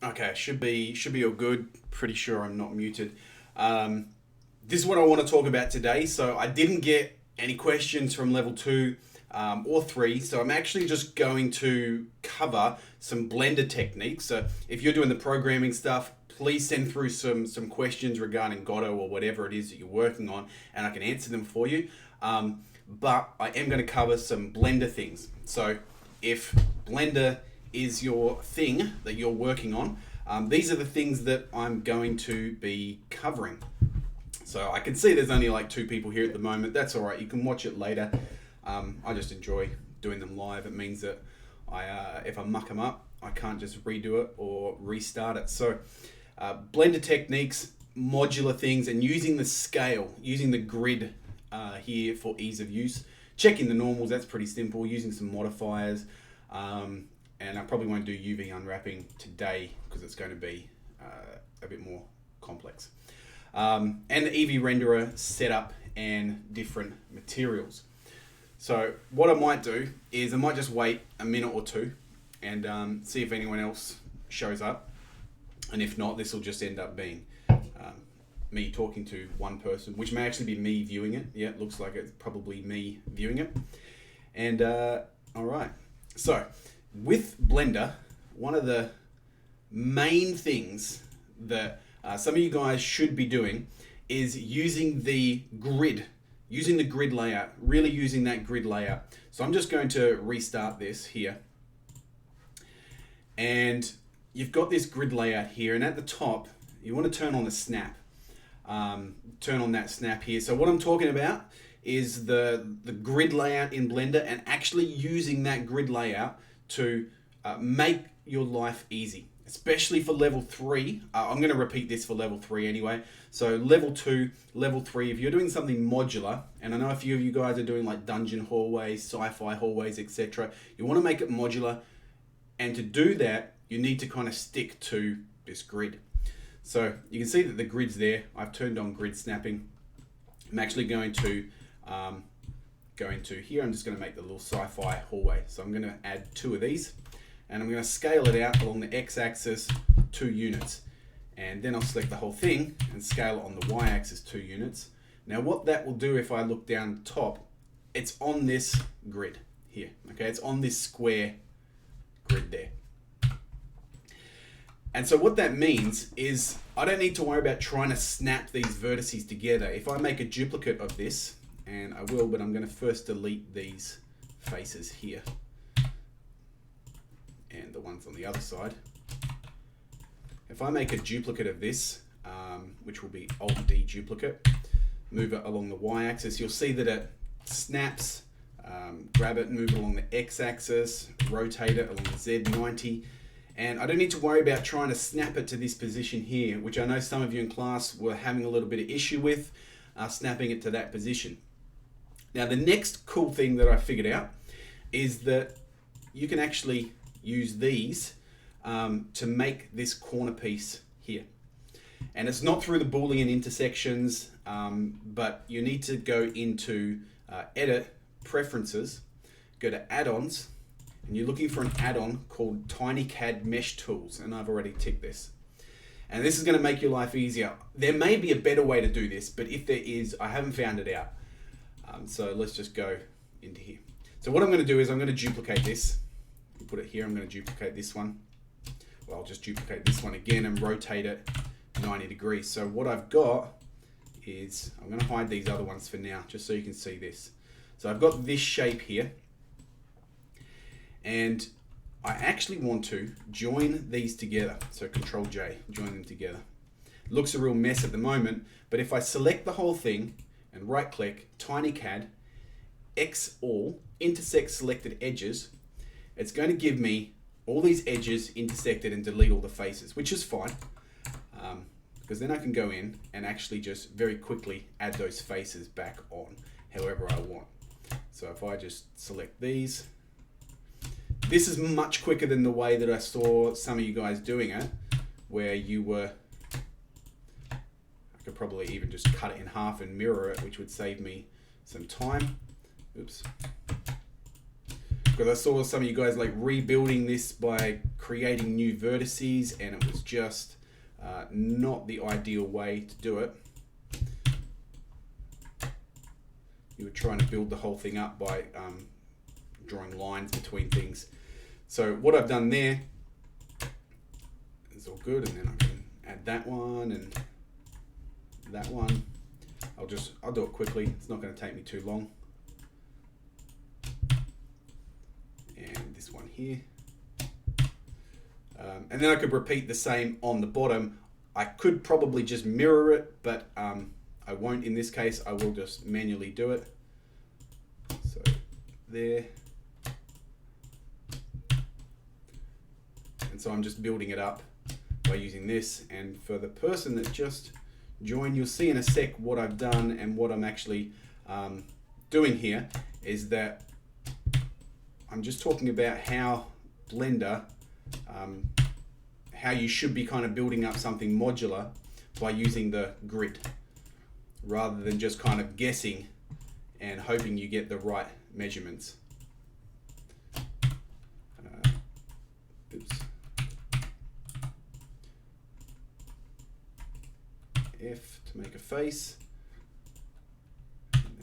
Okay, should be all good. Pretty sure I'm not muted. Um, this is what I want to talk about today. So I didn't get any questions from level two or three, so I'm actually just going to cover some Blender techniques. So if you're doing the programming stuff, please send through some questions regarding Godot or whatever it is that you're working on, and I can answer them for you. But I am going to cover some Blender things. So if Blender is your thing that you're working on, these are the things that I'm going to be covering. So I can see there's only like two people here at the moment. That's all right. You can watch it later. I just enjoy doing them live. It means that if I muck them up, I can't just redo it or restart it. So Blender techniques, modular things, and using the scale, using the grid here for ease of use. Checking the normals, that's pretty simple. Using some modifiers. And I probably won't do UV unwrapping today because it's going to be a bit more complex. And the Eevee renderer setup and different materials. So what I might do is I might just wait a minute or two and see if anyone else shows up. And if not, this will just end up being me talking to one person, which may actually be me viewing it. Yeah, it looks like it's probably me viewing it. And all right. So with Blender, one of the main things that some of you guys should be doing is using the grid layout, really using that grid layout. So I'm just going to restart this here. And you've got this grid layout here, and at the top, you want to turn on the snap. Turn on that snap here. So what I'm talking about is the grid layout in Blender and actually using that grid layout to make your life easy, especially for level 3. I'm going to repeat this for level 3 anyway. So level 2, level 3, if you're doing something modular, and I know a few of you guys are doing like dungeon hallways, sci-fi hallways, etc. You want to make it modular, and to do that, you need to kind of stick to this grid. So you can see that the grid's there. I've turned on grid snapping. I'm actually going to here, I'm just going to make the little sci-fi hallway. So I'm going to add 2 of these, and I'm going to scale it out along the x-axis 2 units. And then I'll select the whole thing and scale it on the y-axis 2 units. Now what that will do if I look down top, it's on this grid here. Okay, it's on this square grid there. And so what that means is I don't need to worry about trying to snap these vertices together. If I make a duplicate of this, and I will, but I'm going to first delete these faces here and the ones on the other side. If I make a duplicate of this, which will be Alt-D duplicate, move it along the y-axis, you'll see that it snaps, grab it, move it along the x-axis, rotate it along the Z90, and I don't need to worry about trying to snap it to this position here, which I know some of you in class were having a little bit of issue with, snapping it to that position. Now the next cool thing that I figured out is that you can actually use these to make this corner piece here. And it's not through the Boolean intersections, but you need to go into Edit, Preferences, go to Add-ons, and you're looking for an add-on called TinyCAD Mesh Tools, and I've already ticked this. And this is going to make your life easier. There may be a better way to do this, but if there is, I haven't found it out. So let's just go into here. So what I'm going to do is I'm going to duplicate this. Put it here. I'm going to duplicate this one. Well, I'll just duplicate this one again and rotate it 90 degrees. So what I've got is, I'm going to hide these other ones for now, just so you can see this. So I've got this shape here. And I actually want to join these together. So Control J, join them together. Looks a real mess at the moment, but if I select the whole thing and right click, TinyCAD, X all, intersect selected edges, it's going to give me all these edges intersected and delete all the faces, which is fine. Because then I can go in and actually just very quickly add those faces back on however I want. So if I just select these, this is much quicker than the way that I saw some of you guys doing it, where you were, I could probably even just cut it in half and mirror it, which would save me some time. Oops. because I saw some of you guys like rebuilding this by creating new vertices, and it was just not the ideal way to do it. You were trying to build the whole thing up by drawing lines between things. So what I've done there is all good, and then I can add that one and that one. I'll do it quickly. It's not going to take me too long. And this one here. And then I could repeat the same on the bottom. I could probably just mirror it, but I won't in this case. I will just manually do it. So there. And so I'm just building it up by using this. And for the person that just joined, you'll see in a sec what I've done, and what I'm actually doing here is that I'm just talking about how Blender, how you should be kind of building up something modular by using the grid, rather than just kind of guessing and hoping you get the right measurements. Oops. F to make a face, and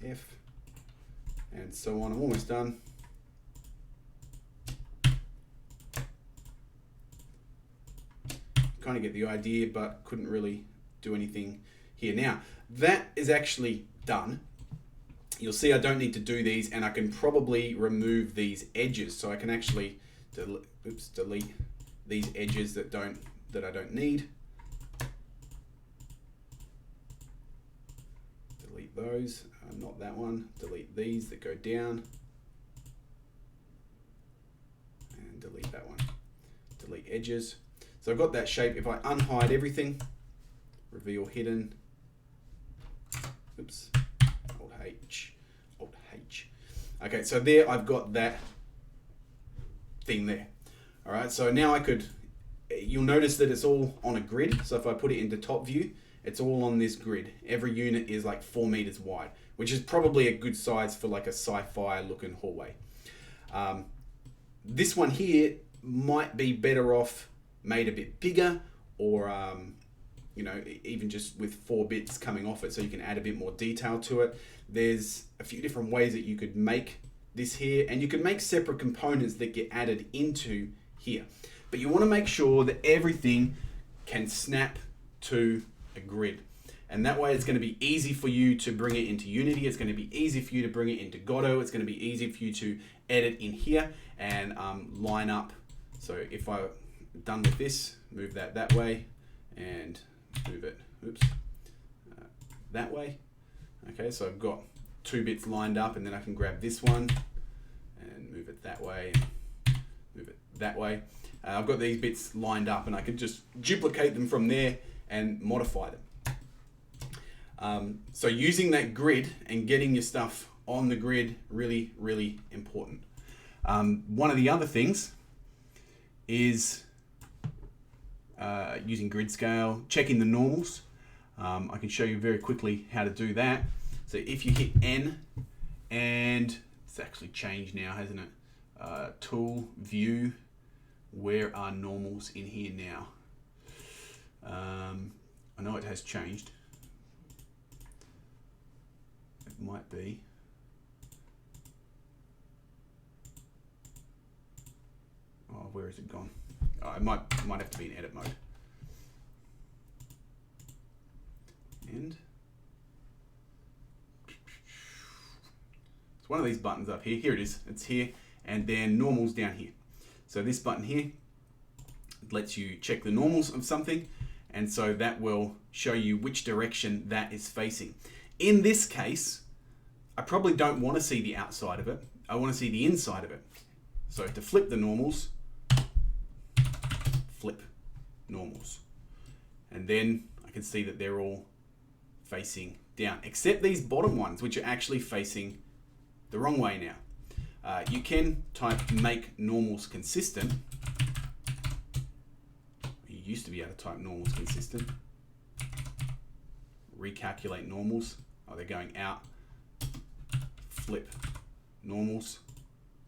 then F, and so on. I'm almost done. Kind of get the idea, but couldn't really do anything here. Now that is actually done. You'll see I don't need to do these, and I can probably remove these edges, so I can actually delete these edges that I don't need. Delete those, not that one. Delete these that go down, and delete that one. Delete edges. So I've got that shape. If I unhide everything, reveal hidden, oops, Alt H. Okay, so there I've got that thing there. All right, so now you'll notice that it's all on a grid. So if I put it into top view, it's all on this grid. Every unit is like 4 meters wide, which is probably a good size for like a sci-fi looking hallway. This one here might be better off made a bit bigger, or you know, even just with 4 bits coming off it, so you can add a bit more detail to it. There's a few different ways that you could make this here, and you can make separate components that get added into here. But you want to make sure that everything can snap to a grid. And that way it's going to be easy for you to bring it into Unity. It's going to be easy for you to bring it into Godot. It's going to be easy for you to edit in here and line up. So if I'm done with this, move that way, and move it, oops, that way. Okay, so I've got 2 bits lined up, and then I can grab this one and move it that way, and move it that way. I've got these bits lined up, and I can just duplicate them from there and modify them. So using that grid and getting your stuff on the grid, really, really important. One of the other things is using grid scale, checking the normals. I can show you very quickly how to do that. So if you hit N, and it's actually changed now, hasn't it? Tool, View, where are normals in here now? I know it has changed. It might be. Oh, where has it gone? Oh, it might have to be in edit mode. And it's one of these buttons up here. Here it is. It's here, and then normals down here. So this button here lets you check the normals of something, and so that will show you which direction that is facing. In this case, I probably don't want to see the outside of it. I want to see the inside of it. So to flip the normals, flip normals, and then I can see that they're all facing down, except these bottom ones, which are actually facing the wrong way now. You can type make normals consistent. You used to be able to type normals consistent. Recalculate normals. Oh, they're going out. Flip normals.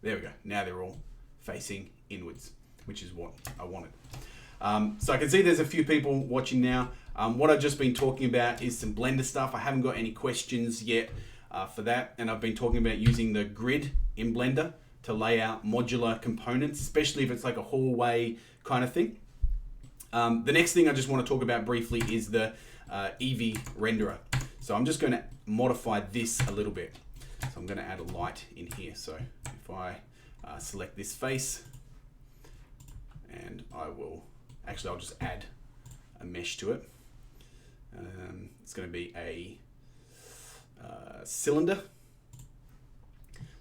There we go. Now they're all facing inwards, which is what I wanted. So I can see there's a few people watching now. What I've just been talking about is some Blender stuff. I haven't got any questions yet for that. And I've been talking about using the grid in Blender to lay out modular components, especially if it's like a hallway kind of thing. The next thing I just want to talk about briefly is the Eevee renderer. So I'm just going to modify this a little bit. So I'm going to add a light in here. So if I select this face, and I will, actually I'll just add a mesh to it. It's going to be a cylinder.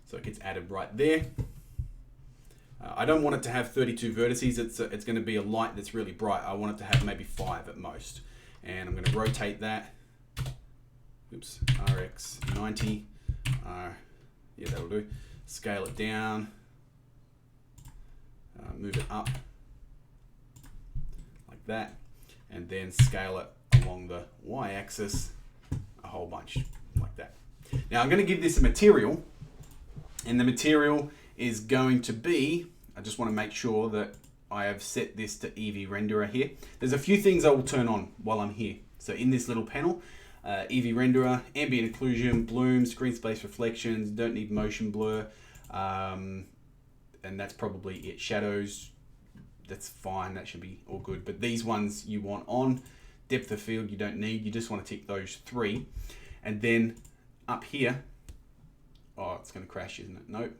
So it gets added right there. I don't want it to have 32 vertices. It's going to be a light that's really bright. I want it to have maybe 5 at most. And I'm going to rotate that. Oops, RX 90. Yeah, that'll do. Scale it down. Move it up like that. And then scale it along the y-axis a whole bunch like that. Now I'm going to give this a material. And the material is going to be, I just want to make sure that I have set this to Eevee renderer here. There's a few things I will turn on while I'm here. So in this little panel, Eevee renderer, ambient occlusion, bloom, screen space reflections, don't need motion blur, and that's probably it. Shadows, that's fine, that should be all good. But these ones you want on. Depth of field you don't need, you just want to tick those 3. And then up here, oh, it's going to crash, isn't it? Nope.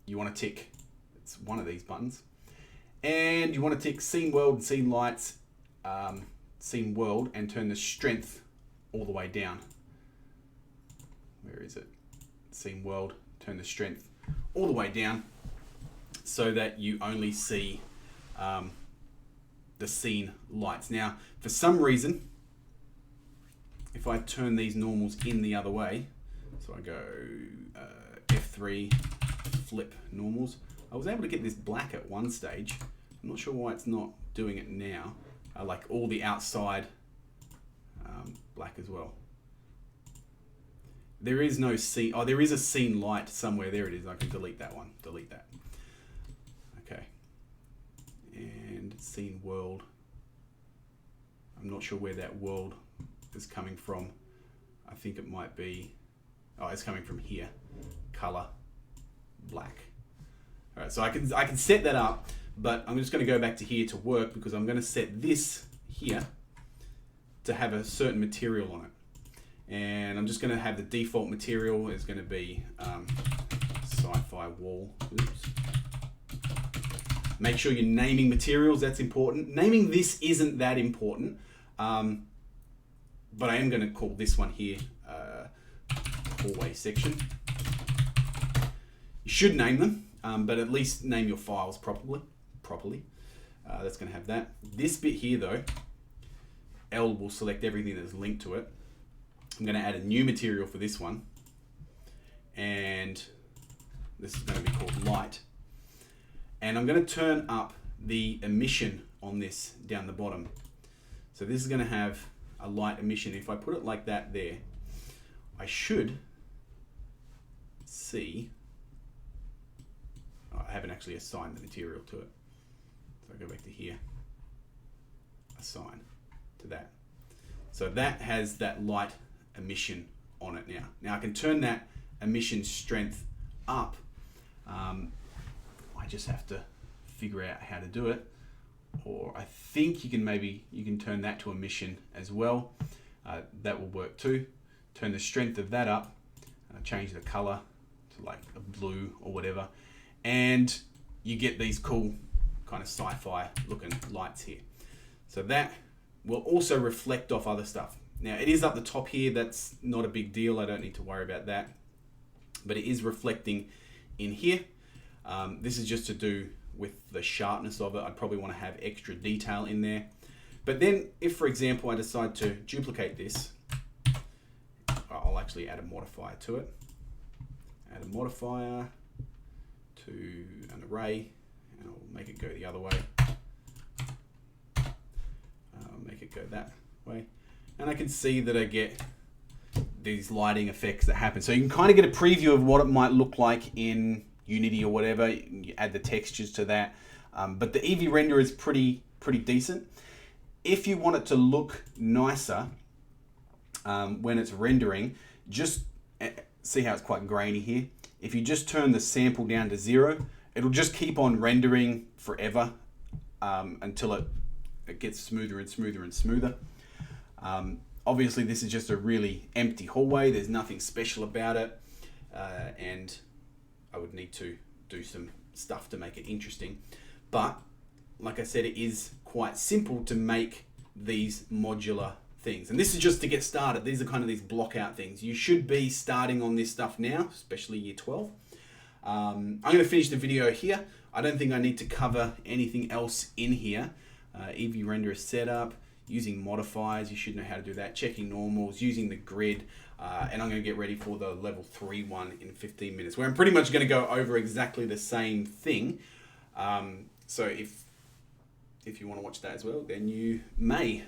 You want to tick, it's one of these buttons. And you want to tick scene world and scene lights, scene world, and turn the strength all the way down. Where is it? Scene world, turn the strength all the way down so that you only see the scene lights. Now, for some reason, if I turn these normals in the other way, so I go F3, flip normals. I was able to get this black at one stage. I'm not sure why it's not doing it now. Like all the outside black as well. There is no scene. Oh, there is a scene light somewhere. There it is. I can delete that one. Delete that. Okay. And scene world. I'm not sure where that world is coming from. I think it might be. Oh, it's coming from here. Color, black. All right, so I can set that up, but I'm just going to go back to here to work because I'm going to set this here to have a certain material on it. And I'm just going to have the default material is going to be sci-fi wall. Oops. Make sure you're naming materials, that's important. Naming this isn't that important, but I am going to call this one here hallway section. You should name them, but at least name your files properly. That's going to have that. This bit here though, L will select everything that's linked to it. I'm going to add a new material for this one, and this is going to be called light. And I'm going to turn up the emission on this down the bottom. So this is going to have a light emission. If I put it like that there, I should see, oh, I haven't actually assigned the material to it. So I go back to here, assign to that. So that has that light emission on it now. Now I can turn that emission strength up. I just have to figure out how to do it. Or I think you can turn that to emission as well. That will work too. Turn the strength of that up, change the color to like a blue or whatever, and you get these cool kind of sci-fi looking lights here. So that will also reflect off other stuff. Now it is up the top here, that's not a big deal, I don't need to worry about that, but it is reflecting in here. This is just to do with the sharpness of it. I'd probably want to have extra detail in there. But then if, for example, I decide to duplicate this, I'll actually add a modifier to it. Add a modifier to an array, and I'll make it go the other way. I'll make it go that way. And I can see that I get these lighting effects that happen. So you can kind of get a preview of what it might look like in Unity or whatever. You add the textures to that. But the Eevee render is pretty decent. If you want it to look nicer when it's rendering, just see how it's quite grainy here. If you just turn the sample down to 0, it'll just keep on rendering forever until it gets smoother and smoother and smoother. Obviously, this is just a really empty hallway. There's nothing special about it. And I would need to do some stuff to make it interesting. But, like I said, it is quite simple to make these modular things. And this is just to get started. These are kind of these block out things. You should be starting on this stuff now, especially year 12. I'm going to finish the video here. I don't think I need to cover anything else in here. Eevee renderer setup, using modifiers, you should know how to do that, checking normals, using the grid, and I'm going to get ready for the level 3 one in 15 minutes, where I'm pretty much going to go over exactly the same thing. So if you want to watch that as well, then you may.